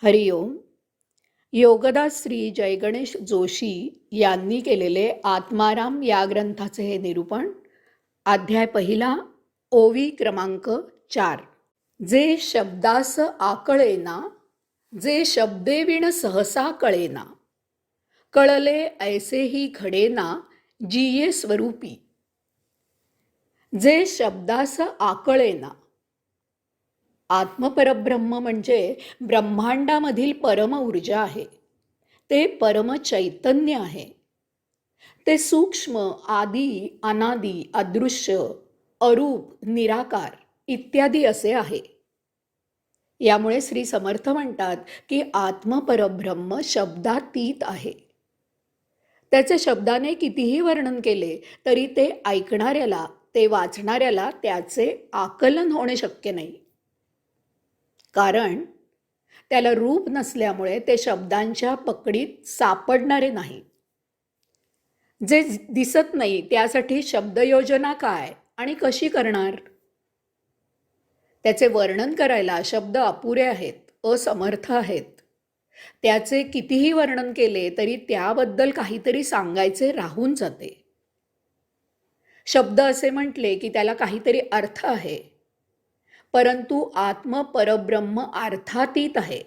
हरिओम. योगदास श्री जयगणेश जोशी यांनी केलेले आत्माराम या ग्रंथाचे हे निरूपण. अध्याय पहिला, ओवी क्रमांक 4. जे शब्दास आकळेना, जे शब्देविण सहसा कळेना, कळले ऐसेही घडेना जिये स्वरूपी. जे शब्दास आकळेना, आत्मपरब्रह्म म्हणजे ब्रह्मांडामधील परम ऊर्जा आहे. ते परम चैतन्य आहे. ते सूक्ष्म, आदी, अनादी, अदृश्य, अरूप, निराकार इत्यादी असे आहे. यामुळे श्री समर्थ म्हणतात की आत्मपरब्रह्म शब्दातीत आहे. त्याचे शब्दाने कितीही वर्णन केले तरी ते ऐकणाऱ्याला, ते वाचणाऱ्याला त्याचे आकलन होणे शक्य नाही. कारण त्याला रूप नसल्यामुळे ते शब्दांच्या पकडीत सापडणारे नाही. जे दिसत नाही त्यासाठी शब्दयोजना काय आणि कशी करणार? त्याचे वर्णन करायला शब्द अपुरे आहेत, असमर्थ आहेत. त्याचे कितीही वर्णन केले तरी त्याबद्दल काहीतरी सांगायचे राहून जाते. शब्द असे म्हटले की त्याला काहीतरी अर्थ आहे, परंतु आत्मपरब्रह्म अर्थातीत आहे.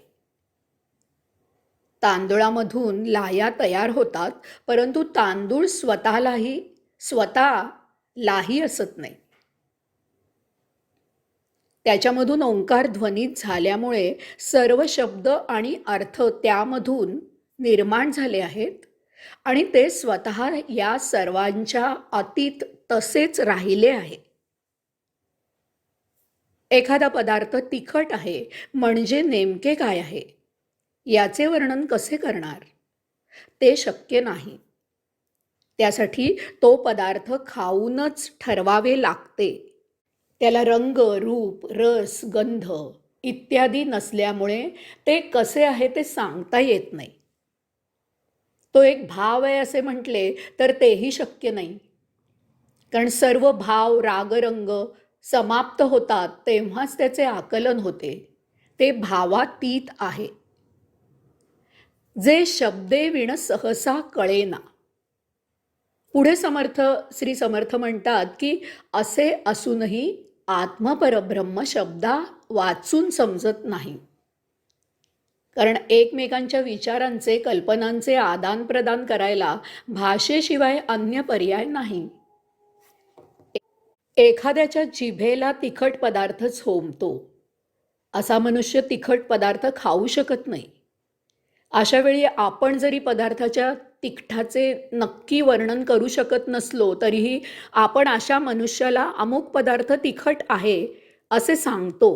तांदुळामधून लाह्या तयार होतात, परंतु तांदूळ स्वतः लाही असत नाही. त्याच्यामधून ओंकार ध्वनित झाल्यामुळे सर्व शब्द आणि अर्थ त्यामधून निर्माण झाले आहेत आणि ते स्वतः या सर्वांच्या अतीत तसेच राहिले आहे. एखादा पदार्थ तिखट आहे म्हणजे नेमके काय आहे याचे वर्णन कसे करणार? ते शक्य नाही. त्यासाठी तो पदार्थ खाऊनच ठरवावे लागते. त्याला रंग, रूप, रस, गंध इत्यादी नसल्यामुळे ते कसे आहे ते सांगता येत नाही. तो एक भाव आहे असे म्हटले तर तेही शक्य नाही. कारण सर्व भाव, रागरंग समाप्त होतात तेव्हाच त्याचे आकलन होते. ते भावातीत आहे. जे शब्देविण सहसा कळेना. पुढे श्री समर्थ म्हणतात की असे असूनही आत्मपरब्रह्म शब्दा वाचून समजत नाही. कारण एकमेकांच्या विचारांचे, कल्पनांचे आदान प्रदान करायला भाषेशिवाय अन्य पर्याय नाही. एखाद्याच्या जिभेला तिखट पदार्थ झोंबतो. असा मनुष्य तिखट पदार्थ खाऊ शकत नाही. अशा वेळी आपण जरी पदार्थाच्या तिखटाचे नक्की वर्णन करू शकत नसलो तरीही आपण अशा मनुष्याला अमुक पदार्थ तिखट आहे असे सांगतो.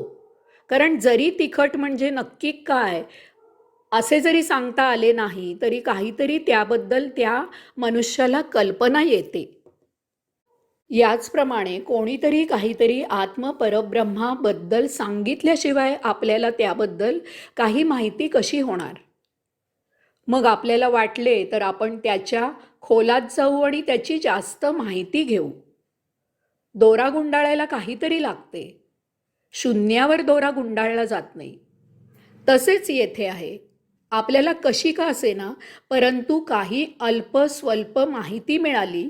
कारण जरी तिखट म्हणजे नक्की काय असे जरी सांगता आले नाही तरी काहीतरी त्याबद्दल त्या मनुष्याला कल्पना येते. याचप्रमाणे कोणीतरी काहीतरी आत्मपरब्रह्माबद्दल सांगितल्याशिवाय आपल्याला त्याबद्दल काही माहिती कशी होणार? मग आपल्याला वाटले तर आपण त्याच्या खोलात जाऊ आणि त्याची जास्त माहिती घेऊ. दोरा गुंडाळायला काहीतरी लागते. शून्यावर दोरा गुंडाळला जात नाही. तसेच येथे आहे. आपल्याला कशी का असेना, परंतु काही अल्प स्वल्प माहिती मिळाली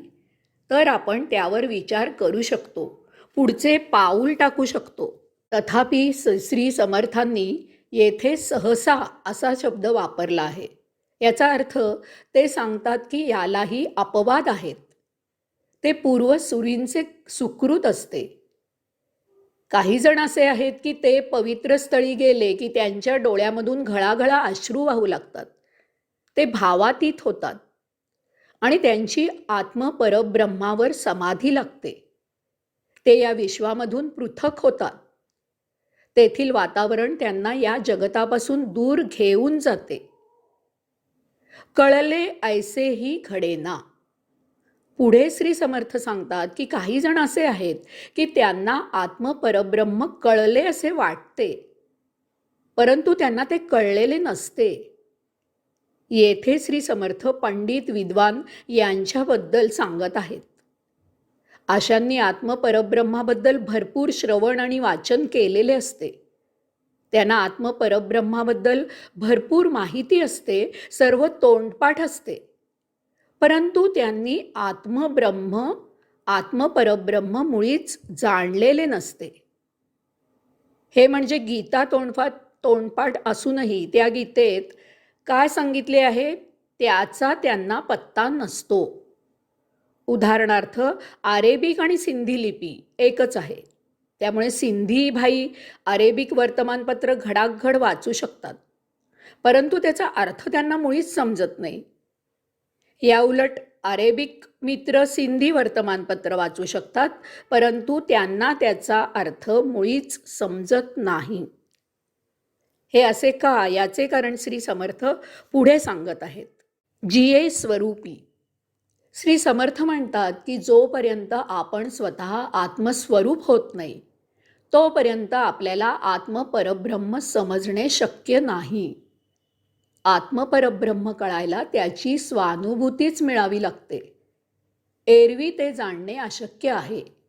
तर आपण त्यावर विचार करू शकतो, पुढचे पाऊल टाकू शकतो. तथापि श्री समर्थांनी येथे सहसा असा शब्द वापरला आहे. याचा अर्थ ते सांगतात की यालाही अपवाद आहेत. ते पूर्वसुरींचे सुकृत असते. काही जण असे आहेत की ते पवित्र स्थळी गेले की त्यांच्या डोळ्यामधून घळाघळा अश्रू वाहू लागतात. ते भावातीत होतात आणि त्यांची आत्मपरब्रह्मावर समाधी लागते. ते या विश्वामधून पृथक होतात. तेथील वातावरण त्यांना या जगतापासून दूर घेऊन जाते. कळले ऐसेही घडेना. पुढे श्री समर्थ सांगतात की काही जण असे आहेत की त्यांना आत्मपरब्रह्म कळले असे वाटते, परंतु त्यांना ते कळलेले नसते. येथे श्री समर्थ पंडित विद्वान यांच्याबद्दल सांगत आहेत. अशांनी आत्मपरब्रह्माबद्दल भरपूर श्रवण आणि वाचन केलेले असते. त्यांना आत्मपरब्रह्माबद्दल भरपूर माहिती असते, सर्व तोंडपाठ असते, परंतु त्यांनी आत्मपरब्रह्म मुळीच जाणलेले नसते. हे म्हणजे गीता तोंडपाठ असूनही त्या गीतेत काय सांगितले आहे त्याचा त्यांना पत्ता नसतो. उदाहरणार्थ, अरेबिक आणि सिंधी लिपी एकच आहे, त्यामुळे सिंधी भाई अरेबिक वर्तमानपत्र घडाघड वाचू शकतात, परंतु त्याचा अर्थ त्यांना मुळीच समजत नाही. याउलट अरेबिक मित्र सिंधी वर्तमानपत्र वाचू शकतात, परंतु त्यांना त्याचा अर्थ मुळीच समजत नाही. हे असे का, याचे कारण श्री समर्थ पुढे सांगत आहेत. जिये स्वरूपी. श्री समर्थ म्हणतात की जोपर्यंत आपण स्वतः आत्मस्वरूप होत नाही, तोपर्यंत आपल्याला आत्मपरब्रह्म समजणे शक्य नाही. आत्मपरब्रह्म कळायला त्याची स्वानुभूतीच मिळावी लागते. एरवी ते जाणणे अशक्य आहे.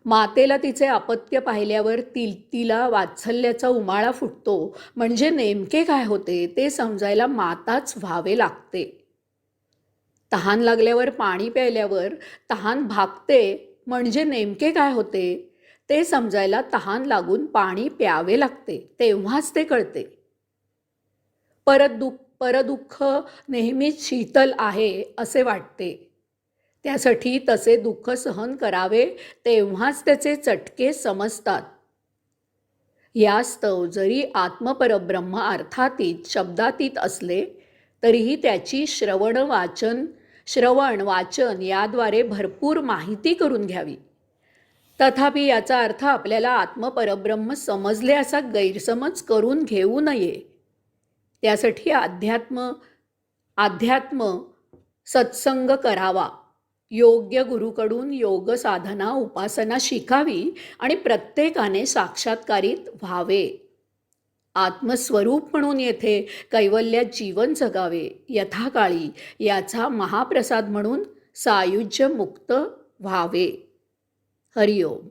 मातेला तिचे अपत्य पाहिल्यावर तिला वात्सल्याचा उमाळा फुटतो, म्हणजे नेमके काय होते ते समजायला माताच व्हावे लागते. तहान लागल्यावर पाणी प्यायल्यावर तहान भागते, म्हणजे नेमके काय होते ते समजायला तहान लागून पाणी प्यावे लागते, तेव्हाच ते कळते. परदुःख नेहमीच शीतल आहे असे वाटते. त्यासाठी तसे दुःख सहन करावे, तेव्हाच त्याचे चटके समजतात. यास्तव जरी आत्मपरब्रह्म अर्थातीत शब्दातीत असले तरीही त्याची श्रवण वाचन याद्वारे भरपूर माहिती करून घ्यावी. तथापि याचा अर्थ आपल्याला आत्मपरब्रह्म समजले असा गैरसमज करून घेऊ नये. त्यासाठी अध्यात्म सत्संग करावा, योग्य गुरुकडून योग साधना उपासना शिकावी आणि प्रत्येकाने साक्षात्कारित व्हावे. आत्मस्वरूप म्हणून येथे कैवल्यात जीवन जगावे यथाकाळी, याचा महाप्रसाद म्हणून सायुज्य मुक्त व्हावे. हरिओम.